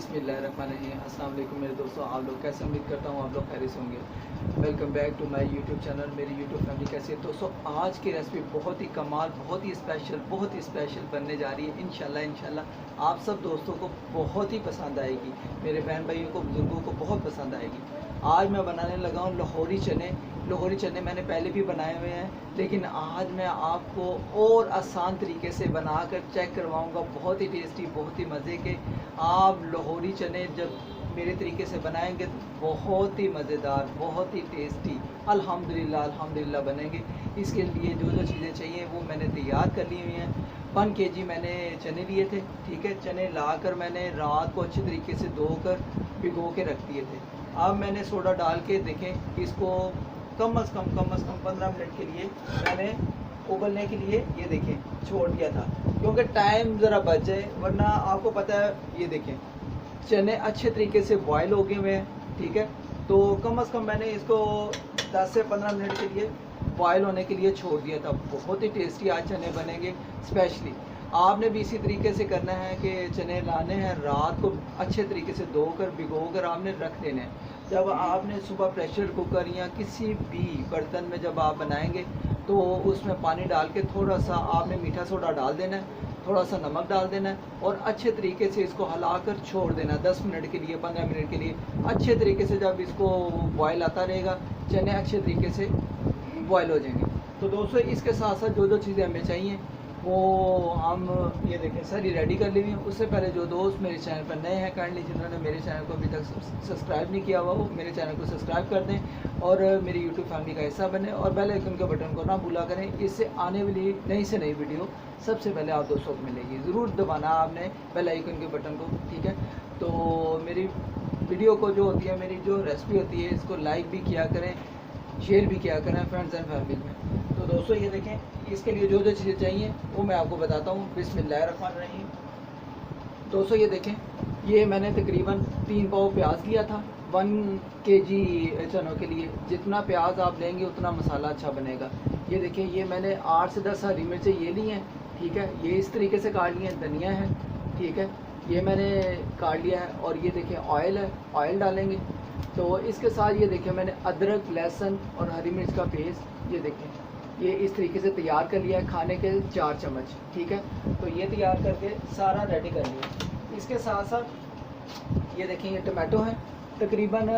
बिस्मिल्लाहिर्रहमानिर्रहीम। अस्सलाम वालेकुम मेरे दोस्तों, आप लोग कैसे? उम्मीद करता हूँ आप लोग खैरियत से होंगे। Welcome back to my YouTube channel. मेरी यूट्यूब फैमिली कैसी है दोस्तों? आज की रेसिपी बहुत ही कमाल, बहुत ही स्पेशल बनने जा रही है। इंशाल्लाह आप सब दोस्तों को बहुत ही पसंद आएगी, मेरे बहन भाइयों को, बुजुर्गों को बहुत पसंद आएगी। आज मैं बनाने लगा हूँ लाहौरी चने। लाहौरी चने मैंने पहले भी बनाए हुए हैं, लेकिन आज मैं आपको और आसान तरीके से बनाकर चेक करवाऊँगा। बहुत ही टेस्टी, बहुत ही मज़े के। आप लाहौरी चने जब मेरे तरीके से बनाएंगे तो बहुत ही मज़ेदार, बहुत ही टेस्टी अल्हम्दुलिल्लाह बनेंगे। इसके लिए जो जो चीज़ें चाहिए वो मैंने तैयार कर ली हुई हैं। 1 kg मैंने चने लिए थे, ठीक है। चने लाकर मैंने रात को अच्छी तरीके से धोकर भिगो के रख दिए थे। अब मैंने सोडा डाल के देखें इसको कम अज़ कम 15 मिनट के लिए मैंने उबलने के लिए ये देखें छोड़ दिया था, क्योंकि टाइम ज़रा बच जाए, वरना आपको पता है ये देखें चने अच्छे तरीके से बॉयल हो गए हुए हैं, ठीक है। तो कम अज़ कम मैंने इसको 10 से 15 मिनट के लिए बॉयल होने के लिए छोड़ दिया था। बहुत ही टेस्टी आज चने बनेंगे। स्पेशली आपने भी इसी तरीके से करना है कि चने लाने हैं, रात को अच्छे तरीके से धोकर भिगोकर आपने रख देने हैं। जब आपने सुबह प्रेशर कुकर या किसी भी बर्तन में जब आप बनाएंगे तो उसमें पानी डाल के थोड़ा सा आपने मीठा सोडा डाल देना है, थोड़ा सा नमक डाल देना है और अच्छे तरीके से इसको हिलाकर छोड़ देना 10 मिनट के लिए, 15 मिनट के लिए। अच्छे तरीके से जब इसको बॉयल आता रहेगा, चने अच्छे तरीके से बॉयल हो जाएंगे। तो दोस्तों इसके साथ साथ जो जो चीज़ें हमें चाहिए वो हम ये देखें सारी रेडी कर ली हुई हैं। उससे पहले जो दोस्त मेरे चैनल पर नए हैं, काइंडली जिन्होंने मेरे चैनल को अभी तक सब्सक्राइब नहीं किया हुआ वो मेरे चैनल को सब्सक्राइब कर दें और मेरी यूट्यूब फैमिली का हिस्सा बने और बेल आइकन के बटन को ना भूला करें। इससे आने वाली नई से नई वीडियो सबसे पहले आप दोस्तों को मिलेगी। ज़रूर दबाना आपने बेल आइकन के बटन को, ठीक है। तो मेरी वीडियो को जो होती है, मेरी जो रेसिपी होती है, इसको लाइक भी किया करें, शेयर भी किया करें फ्रेंड्स एंड फैमिली में। तो दोस्तों ये देखें इसके लिए जो जो चीज़ें चाहिए वो मैं आपको बताता हूँ। बिस्मिल्लाहिर्रहमानिर्रहीम। दोस्तों ये देखें, ये मैंने तकरीबन 3 पाव प्याज लिया था 1 kg चनों के लिए। जितना प्याज आप लेंगे उतना मसाला अच्छा बनेगा। ये देखें ये मैंने 8 से 10 हरी मिर्चें ये ली हैं, ठीक है। ये इस तरीके से काट लिए हैं। धनिया है, ठीक है, ये मैंने काट लिया है। और ये देखें ऑयल है, ऑयल डालेंगे। तो इसके साथ ये देखें मैंने अदरक, लहसुन और हरी मिर्च का पेस्ट ये देखें ये इस तरीके से तैयार कर लिया है, खाने के 4 चम्मच, ठीक है। तो ये तैयार करके सारा रेडी कर लिया। इसके साथ साथ ये देखें ये टमाटो है, तकरीबन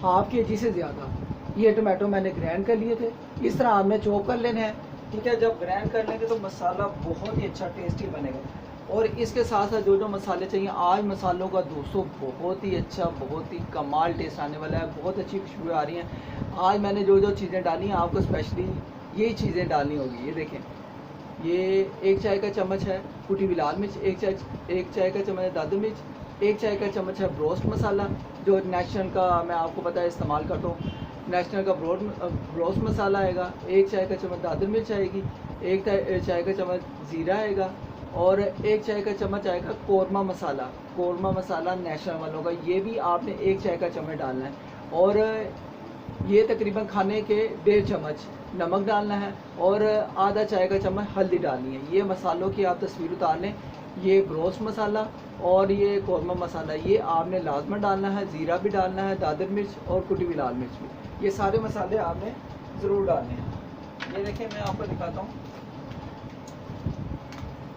½ kg से ज़्यादा ये टमाटो मैंने ग्राइंड कर लिए थे। इस तरह आपने चॉप कर लेने हैं, ठीक है। जब ग्राइंड कर लेंगे तो मसाला बहुत ही अच्छा टेस्टी बनेगा। और इसके साथ साथ जो जो मसाले चाहिए, आज मसालों का दोस्तों बहुत ही अच्छा, बहुत ही कमाल टेस्ट आने वाला है। बहुत अच्छी खुशबू आ रही हैं। आज मैंने जो जो चीज़ें डाली हैं आपको स्पेशली यही चीज़ें डालनी होगी। ये देखें ये 1 चाय का चम्मच है कुटी हुई लाल मिर्च, 1 चाय का चम्मच है दादर मिर्च, 1 चाय का चम्मच है ब्रोस्ट मसाला जो नेशनल का मैं आपको पता है इस्तेमाल करता हूँ। नेशनल का ब्रोस्ट मसाला आएगा, 1 चाय का चम्मच दादर मिर्च आएगी, 1 चाय का चम्मच ज़ीरा आएगा और 1 चाय का चम्मच आएगा कौरमा मसाला नेशनल वालों का। ये भी आपने 1 चाय का चम्मच डालना है। और ये तकरीबन खाने के 1.5 चम्मच नमक डालना है और आधा चाय का चम्मच हल्दी डालनी है। ये मसालों की आप तस्वीर उतार लें। ये ब्रोस्ट मसाला और ये कौरमा मसाला ये आपने लाजमन डालना है। ज़ीरा भी डालना है, दादर मिर्च और कुटी हुई लाल मिर्च भी। ये सारे मसाले आपने ज़रूर डालने हैं। ये देखें मैं आपको दिखाता हूँ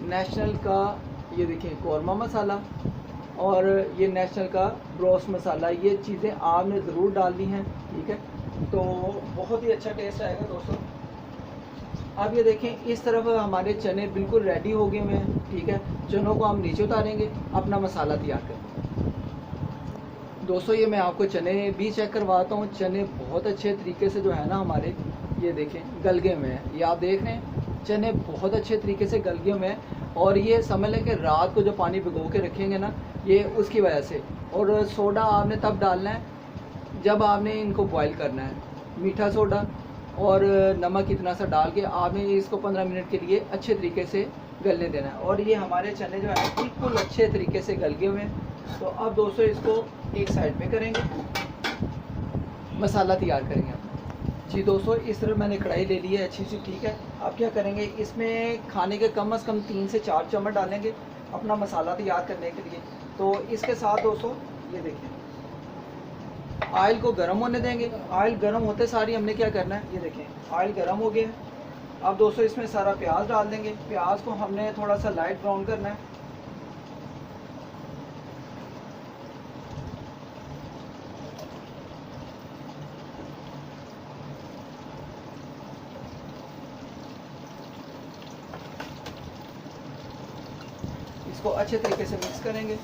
नेशनल का, ये देखें कौरमा मसाला और ये नेशनल का ब्रोस्ट मसाला। ये चीज़ें आपने ज़रूर डालनी हैं, ठीक है। तो बहुत ही अच्छा टेस्ट आएगा दोस्तों। अब ये देखें इस तरफ हमारे चने बिल्कुल रेडी हो गए हुए हैं, ठीक है। चनों को हम नीचे उतारेंगे, अपना मसाला तैयार करेंगे। दोस्तों ये मैं आपको चने भी चेक करवाता हूँ। चने बहुत अच्छे तरीके से जो है ना हमारे ये देखें गल गए हुए हैं। ये आप देख रहे हैं चने बहुत अच्छे तरीके से गल गए हुए हैं। और ये समझ लें कि रात को जो पानी भिगो के रखेंगे ना, ये उसकी वजह से। और सोडा आपने तब डालना है जब आपने इनको बॉईल करना है। मीठा सोडा और नमक इतना सा डाल के आपने इसको 15 मिनट के लिए अच्छे तरीके से गलने देना है। और ये हमारे चने जो है बिल्कुल अच्छे तरीके से गल गए हुए हैं। तो अब दोस्तों इसको एक साइड पे करेंगे, मसाला तैयार करेंगे। जी दोस्तों इस तरह मैंने कढ़ाई ले ली है अच्छी सी, ठीक है। अब क्या करेंगे, इसमें खाने के कम से कम 3 से 4 चम्मच डालेंगे अपना मसाला तैयार करने के लिए। तो इसके साथ दोस्तों ये देखिए ऑयल को गर्म होने देंगे। ऑयल गर्म होते सारी हमने क्या करना है, ये देखें ऑयल गर्म हो गया है। अब दोस्तों इसमें सारा प्याज डाल देंगे। प्याज को हमने थोड़ा सा लाइट ब्राउन करना है। इसको अच्छे तरीके से मिक्स करेंगे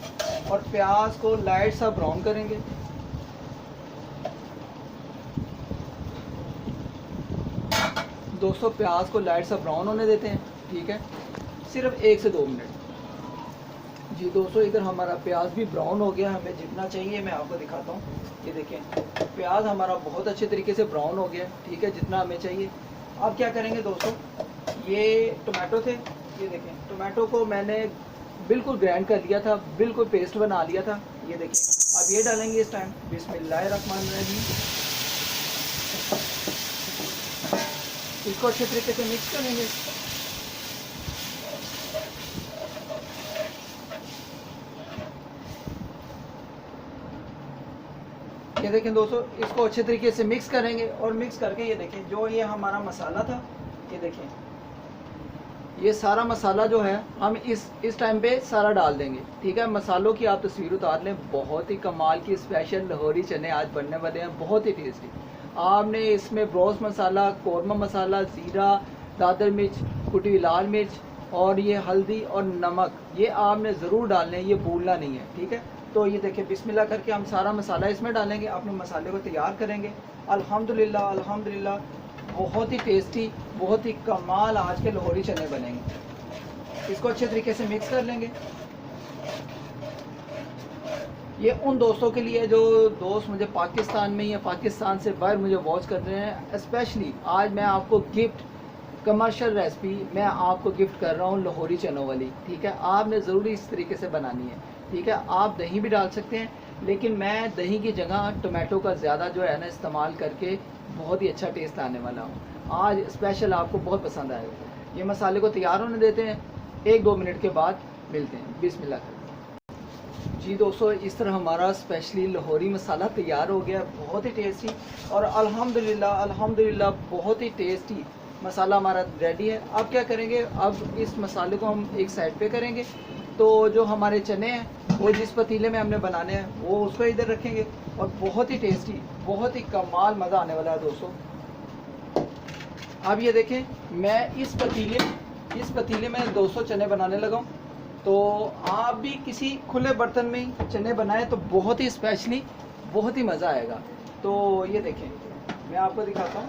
और प्याज को लाइट सा ब्राउन करेंगे। दोस्तों प्याज को लाइट सा ब्राउन होने देते हैं, ठीक है, सिर्फ 1 से 2 मिनट। जी दोस्तों इधर हमारा प्याज भी ब्राउन हो गया, हमें जितना चाहिए मैं आपको दिखाता हूँ। ये देखें प्याज हमारा बहुत अच्छे तरीके से ब्राउन हो गया, ठीक है, जितना हमें चाहिए। अब क्या करेंगे दोस्तों, ये टमाटो थे, ये देखें टमाटो को मैंने बिल्कुल ग्राइंड कर लिया था, बिल्कुल पेस्ट बना लिया था। ये देखिए अब ये डालेंगे इस टाइम। बिस्मिल्लाहिर्रहमानिर्रहीम। इसको अच्छे तरीके से मिक्स करेंगे। ये देखें दोस्तों इसको अच्छे तरीके से मिक्स करेंगे और मिक्स करके ये देखें जो ये हमारा मसाला था, ये देखें ये सारा मसाला जो है हम इस टाइम पे सारा डाल देंगे, ठीक है। मसालों की आप तस्वीर उतार लें, बहुत ही कमाल की स्पेशल लाहौरी चने आज बनने वाले हैं, बहुत ही टेस्टी। आपने इसमें ब्रोस मसाला, कौरमा मसाला, ज़ीरा, दादर मिर्च, कुटी हुई लाल मिर्च और ये हल्दी और नमक, ये आपने ज़रूर डालने हैं, ये भूलना नहीं है, ठीक है। तो ये देखिए बिस्मिल्लाह करके हम सारा मसाला इसमें डालेंगे, अपने मसाले को तैयार करेंगे। अल्हम्दुलिल्लाह अल्हम्दुलिल्लाह बहुत ही टेस्टी, बहुत ही कमाल आज के लाहौरी चने बनेंगे। इसको अच्छे तरीके से मिक्स कर लेंगे। ये उन दोस्तों के लिए जो दोस्त मुझे पाकिस्तान में या पाकिस्तान से बाहर मुझे वॉच कर रहे हैं, स्पेशली आज मैं आपको गिफ्ट कमर्शियल रेसिपी मैं आपको गिफ्ट कर रहा हूँ लाहौरी चनों वाली, ठीक है। आपने ज़रूरी इस तरीके से बनानी है, ठीक है। आप दही भी डाल सकते हैं, लेकिन मैं दही की जगह टोमेटो का ज़्यादा जो है ना इस्तेमाल करके बहुत ही अच्छा टेस्ट आने वाला हूँ। आज स्पेशल आपको बहुत पसंद आएगा। ये मसाले को तैयार होने देते हैं, 1-2 मिनट के बाद मिलते हैं। बिस्मिल्लाह। जी दोस्तों इस तरह हमारा स्पेशली लाहौरी मसाला तैयार हो गया, बहुत ही टेस्टी और अल्हम्दुलिल्लाह अल्हम्दुलिल्लाह बहुत ही टेस्टी मसाला हमारा रेडी है। अब क्या करेंगे, अब इस मसाले को हम एक साइड पे करेंगे। तो जो हमारे चने हैं वो जिस पतीले में हमने बनाने हैं वो उसको इधर रखेंगे और बहुत ही टेस्टी, बहुत ही कमाल मज़ा आने वाला है दोस्तों। अब ये देखें मैं इस पतीले में 200 चने बनाने लगा हूँ। तो आप भी किसी खुले बर्तन में ही चने बनाएं तो बहुत ही स्पेशली बहुत ही मज़ा आएगा। तो ये देखें मैं आपको दिखाता हूँ।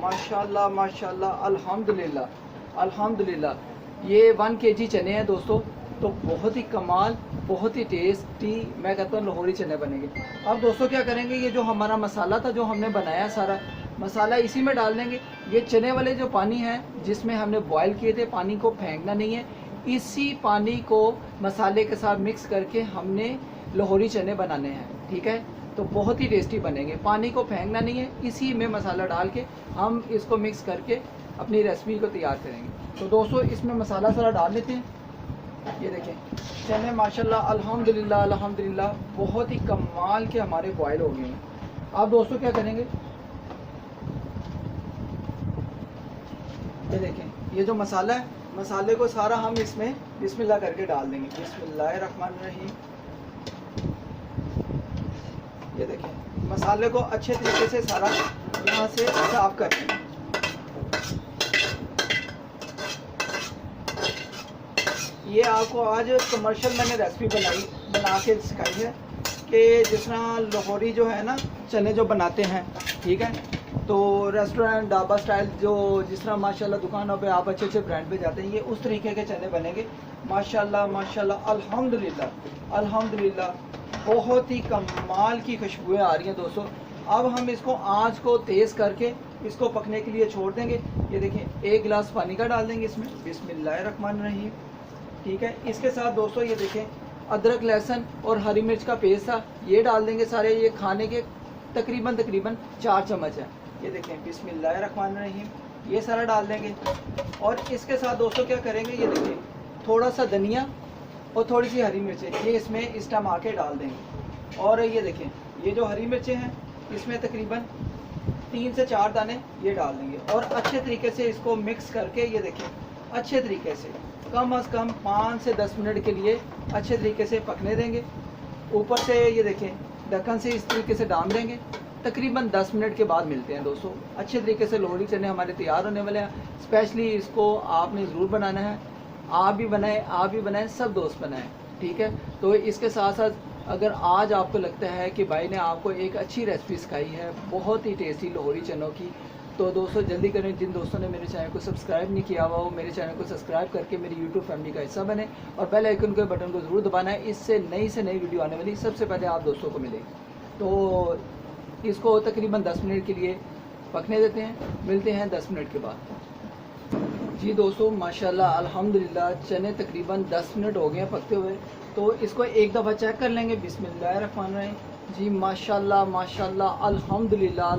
माशाल्लाह माशाल्लाह अल्हम्दुलिल्लाह अल्हम्दुलिल्लाह ये 1 kg चने हैं दोस्तों। तो बहुत ही कमाल, बहुत ही टेस्टी मैं कहता हूँ लाहौरी चने बनेंगे। अब दोस्तों क्या करेंगे, ये जो हमारा मसाला था जो हमने बनाया सारा मसाला इसी में डाल देंगे। ये चने वाले जो पानी है जिसमें हमने बॉयल किए थे, पानी को फेंकना नहीं है, इसी पानी को मसाले के साथ मिक्स करके हमने लाहौरी चने बनाने हैं, ठीक है। तो बहुत ही टेस्टी बनेंगे, पानी को फेंकना नहीं है, इसी में मसाला डाल के हम इसको मिक्स करके अपनी रेसिपी को तैयार करेंगे। तो दोस्तों इसमें मसाला सारा डाल लेते हैं। ये देखें चने माशाल्लाह अल्हम्दुलिल्लाह अल्हम्दुलिल्लाह बहुत ही कमाल के हमारे बॉयल हो गए हैं। अब दोस्तों क्या करेंगे, ये देखें ये जो मसाला है, मसाले को सारा हम इसमें बिस्मिल्लाह करके डाल देंगे। बिस्मिल्लाहिर्रहमानिर्रहीम। ये देखें मसाले को अच्छे तरीके से सारा यहाँ से साफ कर दें। ये आपको आज कमर्शियल मैंने रेसिपी बना के सिखाई है कि जिस तरह लाहौरी जो है ना चने जो बनाते हैं, ठीक है। तो रेस्टोरेंट ढाबा स्टाइल जो जिस तरह माशाल्लाह दुकानों पे आप अच्छे अच्छे ब्रांड पे जाते हैं, ये उस तरीके के चने बनेंगे। माशाल्लाह माशाल्लाह अल्हम्दुलिल्लाह अल्हम्दुलिल्लाह बहुत ही कमाल की खुशबुएं आ रही हैं दोस्तों। अब हम इसको आँच को तेज़ करके इसको पकने के लिए छोड़ देंगे। ये देखें 1 गिलास पानी का डाल देंगे इसमें। बिस्मिल्लाहिर्रहमानिर्रहीम, ठीक है। इसके साथ दोस्तों ये देखें अदरक लहसुन और हरी मिर्च का पेस्ट था, ये डाल देंगे सारे। ये खाने के तकरीबन 4 चम्मच है। ये देखें बिस्मिल्लाहिर्रहमानिर्रहीम, ये सारा डाल देंगे। और इसके साथ दोस्तों क्या करेंगे, ये देखें थोड़ा सा धनिया और थोड़ी सी हरी मिर्चें, ये इसमें इस टाइम आके डाल देंगे। और ये देखें, ये जो हरी मिर्चें हैं इसमें तकरीबन 3 से 4 दाने ये डाल देंगे और अच्छे तरीके से इसको मिक्स करके, ये देखें अच्छे तरीके से कम अज़ कम 5 से 10 मिनट के लिए अच्छे तरीके से पकने देंगे। ऊपर से ये देखें ढक्कन से इस तरीके से डाल देंगे। तकरीबन 10 मिनट के बाद मिलते हैं दोस्तों। अच्छे तरीके से लोहड़ी चने हमारे तैयार होने वाले हैं। स्पेशली इसको आपने ज़रूर बनाना है, आप भी बनाएं, सब दोस्त बनाएं, ठीक है। तो इसके साथ साथ अगर आज आपको लगता है कि भाई ने आपको एक अच्छी रेसिपी सिखाई है बहुत ही टेस्टी लोहड़ी चनों की, तो दोस्तों जल्दी करें। जिन दोस्तों ने मेरे चैनल को सब्सक्राइब नहीं किया हुआ वो मेरे चैनल को सब्सक्राइब करके मेरी यूट्यूब फैमिली का हिस्सा बने और बेल आइकन के बटन को ज़रूर दबाना है। इससे नई से नई वीडियो आने वाली सबसे पहले आप दोस्तों को मिले। तो इसको तकरीबन 10 मिनट के लिए पकने देते हैं, मिलते हैं 10 मिनट के बाद। जी दोस्तों माशाल्लाह अल्हम्दुलिल्लाह चने तकरीबन 10 मिनट हो गए हैं पकते हुए। तो इसको एक दफ़ा चेक कर लेंगे। बिस्मिल्लाहिर्रहमानिर्रहीम। जी माशाल्लाह माशाल्लाह अल्हम्दुलिल्लाह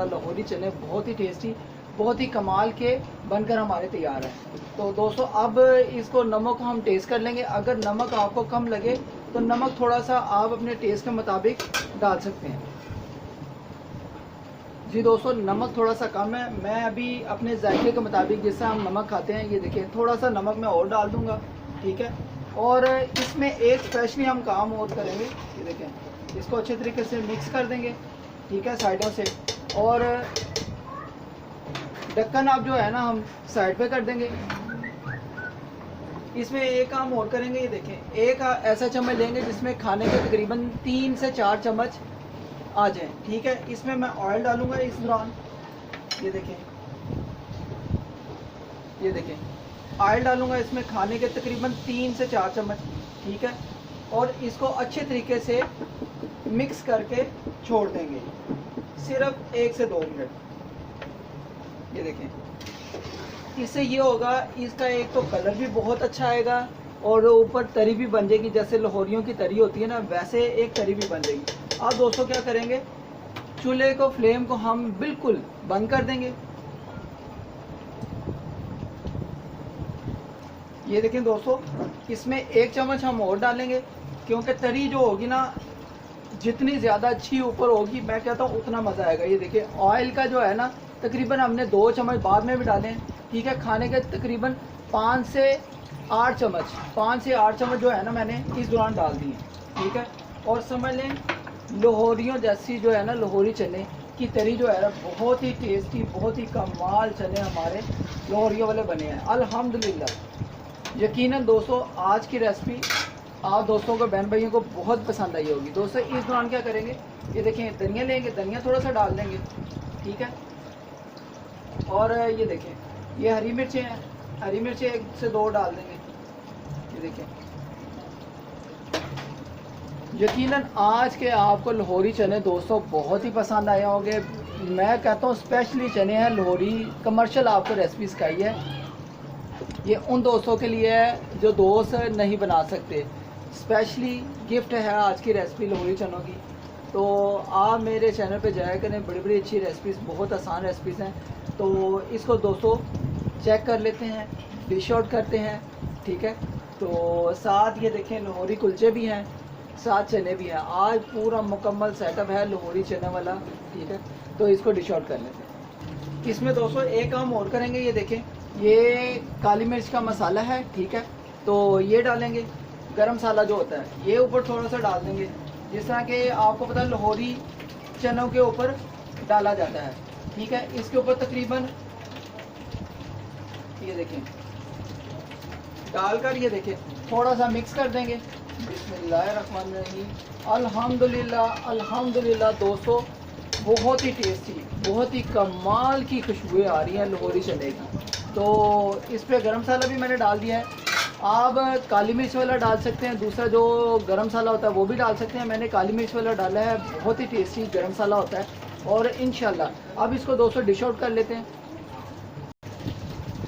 लाहौरी चने बहुत ही टेस्टी, बहुत ही कमाल के बनकर हमारे तैयार हैं। तो दोस्तों अब इसको नमक हम टेस्ट कर लेंगे। अगर नमक आपको कम लगे तो नमक थोड़ा सा आप अपने टेस्ट के मुताबिक डाल सकते हैं। जी दोस्तों नमक थोड़ा सा कम है, मैं अभी अपने जायके के मुताबिक जिससे हम नमक खाते हैं, ये देखिए थोड़ा सा नमक मैं और डाल दूंगा, ठीक है। और इसमें एक स्पेशली हम काम और करेंगे, ये देखें इसको अच्छे तरीके से मिक्स कर देंगे, ठीक है, साइडों से। और ढक्कन आप जो है ना हम साइड पे कर देंगे। इसमें एक काम और करेंगे, ये देखें एक ऐसा चम्मच लेंगे जिसमें खाने के तकरीबन 3 से 4 चम्मच आ जाए, ठीक है। इसमें मैं ऑयल डालूंगा इस दौरान, ये देखें ऑयल डालूंगा इसमें खाने के तकरीबन 3 से 4 चम्मच, ठीक है। और इसको अच्छे तरीके से मिक्स करके छोड़ देंगे सिर्फ 1 से 2 मिनट। ये देखें इससे ये होगा, इसका एक तो कलर भी बहुत अच्छा आएगा और ऊपर तरी भी बन जाएगी, जैसे लाहौरियों की तरी होती है ना वैसे एक तरी भी बन जाएगी। अब दोस्तों क्या करेंगे, चूल्हे को फ्लेम को हम बिल्कुल बंद कर देंगे। ये देखें दोस्तों इसमें 1 चम्मच हम और डालेंगे क्योंकि तरी जो होगी ना जितनी ज़्यादा अच्छी ऊपर होगी मैं कहता हूँ उतना मज़ा आएगा। ये देखिए ऑयल का जो है ना तकरीबन हमने 2 चम्मच बाद में भी डाले हैं, ठीक है। खाने के तकरीबन 5 से 8 चम्मच जो है ना मैंने इस दौरान डाल दिए, ठीक है। और समझ लें लाहौरियों जैसी जो है ना लाहौरी चने की तरी जो है बहुत ही टेस्टी, बहुत ही कमाल चने हमारे लाहौरियों वाले बने हैं अल्हम्दुलिल्लाह। यकीनन दोस्तों आज की रेसिपी आप दोस्तों को बहन भाइयों को बहुत पसंद आई होगी। दोस्तों इस दौरान क्या करेंगे, ये देखें धनिया लेंगे, धनिया थोड़ा सा डाल देंगे, ठीक है। और ये देखें ये हरी मिर्चें हैं, हरी मिर्चें 1 से 2 डाल देंगे। ये देखें यकीनन आज के आपको लाहौरी चने दोस्तों बहुत ही पसंद आए होंगे। मैं कहता हूँ स्पेशली चने हैं लाहौरी कमर्शियल आपको रेसिपी सिखाई है। ये उन दोस्तों के लिए है जो दोस्त नहीं बना सकते, स्पेशली गिफ्ट है आज की रेसिपी लाहौरी चनों की। तो आप मेरे चैनल पे जाया करें, बड़ी बड़ी अच्छी रेसिपीज़, बहुत आसान रेसिपीज़ हैं। तो इसको दोस्तों चेक कर लेते हैं, डिश आउट करते हैं, ठीक है। तो साथ ये देखें लाहौरी कुलचे भी हैं, साथ चने भी हैं। आज पूरा मुकम्मल सेटअप है लाहौरी चने वाला, ठीक है। तो इसको डिश आउट कर लेते हैं। इसमें दोस्तों एक काम और करेंगे, ये देखें ये काली मिर्च का मसाला है, ठीक है। तो ये डालेंगे, गरम मसाला जो होता है ये ऊपर थोड़ा सा डाल देंगे, जिस तरह के आपको पता है लाहौरी चनों के ऊपर डाला जाता है, ठीक है। इसके ऊपर तकरीबन ये देखें डालकर ये देखें थोड़ा सा मिक्स कर देंगे। बिस्मिल्लाहिर्रहमानिर्रहीम। अल्हम्दुलिल्लाह दोस्तों बहुत ही टेस्टी, बहुत ही कमाल की खुशबुएं आ रही हैं लाहौरी चने की। तो इस पर गरम मसाला भी मैंने डाल दिया है। आप काली मिर्च वाला डाल सकते हैं, दूसरा जो गरम मसाला होता है वो भी डाल सकते हैं। मैंने काली मिर्च वाला डाला है, बहुत ही टेस्टी गरम मसाला होता है। और इंशाल्लाह अब इसको दोस्तों डिश आउट कर लेते हैं।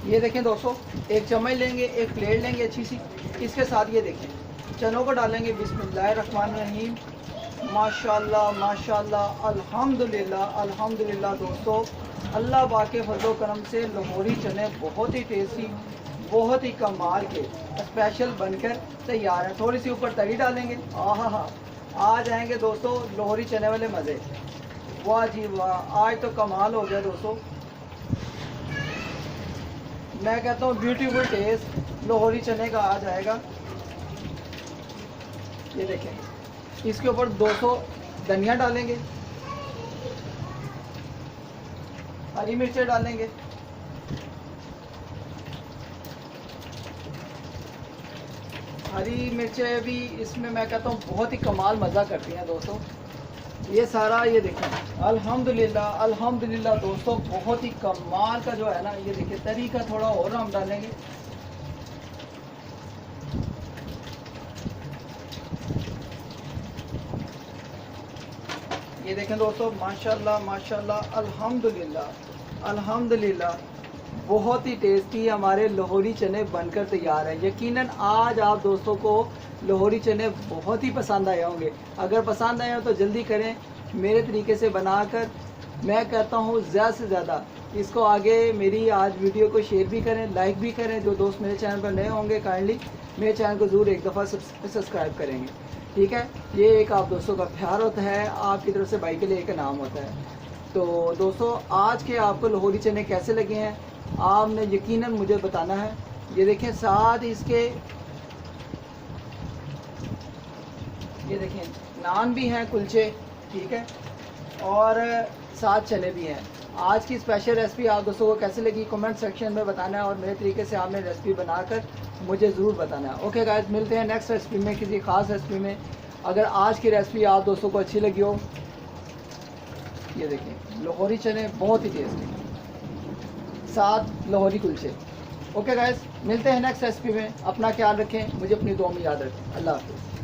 ये देखें दोस्तों एक चम्मच लेंगे, एक प्लेट लेंगे अच्छी सी, इसके साथ ये देखें चनों को डालेंगे। बिस्मिल्लाहिर्रहमानिर्रहीम। माशाल्लाह माशाल्लाह अल्हम्दुलिल्लाह दोस्तों अल्लाह पाक के फजल करम से लाहौरी चने बहुत ही टेस्टी, बहुत ही कमाल के स्पेशल बनकर तैयार है। थोड़ी सी ऊपर तरी डालेंगे, आहा आ जाएंगे दोस्तों लोहरी चने वाले मज़े। वाह जी वाह, आज तो कमाल हो गया दोस्तों। मैं कहता हूँ ब्यूटीफुल टेस्ट लोहरी चने का आ जाएगा। ये देखें, इसके ऊपर 200 धनिया डालेंगे, हरी मिर्चें डालेंगे, हरी मिर्चें भी इसमें मैं कहता हूँ बहुत ही कमाल मज़ा करती हैं दोस्तों। ये सारा ये देखें, अल्हम्दुलिल्लाह अल्हम्दुलिल्लाह दोस्तों, बहुत ही कमाल का जो है ना, ये देखिए तरी का थोड़ा और हम डालेंगे। ये देखें दोस्तों, माशाल्लाह माशाल्लाह अल्हम्दुलिल्लाह अल्हम्दुलिल्लाह, बहुत ही टेस्टी हमारे लाहौरी चने बनकर तैयार हैं। यकीनन आज आप दोस्तों को लाहौरी चने बहुत ही पसंद आए होंगे। अगर पसंद आए हो तो जल्दी करें, मेरे तरीके से बनाकर। मैं कहता हूँ ज़्यादा से ज़्यादा इसको आगे मेरी आज वीडियो को शेयर भी करें, लाइक भी करें। जो दोस्त मेरे चैनल पर नए होंगे काइंडली मेरे चैनल को ज़रूर एक दफ़ा सब्सक्राइब करेंगे, ठीक है। ये एक आप दोस्तों का प्यार होता है, आपकी तरफ से भाई के लिए एक इनाम होता है। तो दोस्तों आज के आपको लाहौरी चने कैसे लगे हैं आपने यकीनन मुझे बताना है। ये देखें, साथ इसके ये देखें नान भी हैं, कुलचे, ठीक है, और साथ चने भी हैं। आज की स्पेशल रेसिपी आप दोस्तों को कैसे लगी कमेंट सेक्शन में बताना है, और मेरे तरीके से आपने रेसिपी बनाकर मुझे ज़रूर बताना है। ओके गाइस, मिलते हैं नेक्स्ट रेसिपी में, किसी ख़ास रेसिपी में। अगर आज की रेसिपी आप दोस्तों को अच्छी लगी हो, ये देखिए लाहौरी चने बहुत ही टेस्टी, साथ लाहौरी कुलचे। ओके गाइस, मिलते हैं नेक्स्ट रेसिपी में। अपना ख्याल रखें, मुझे अपनी दुआ में याद रखें। अल्लाह हाफ़िज़।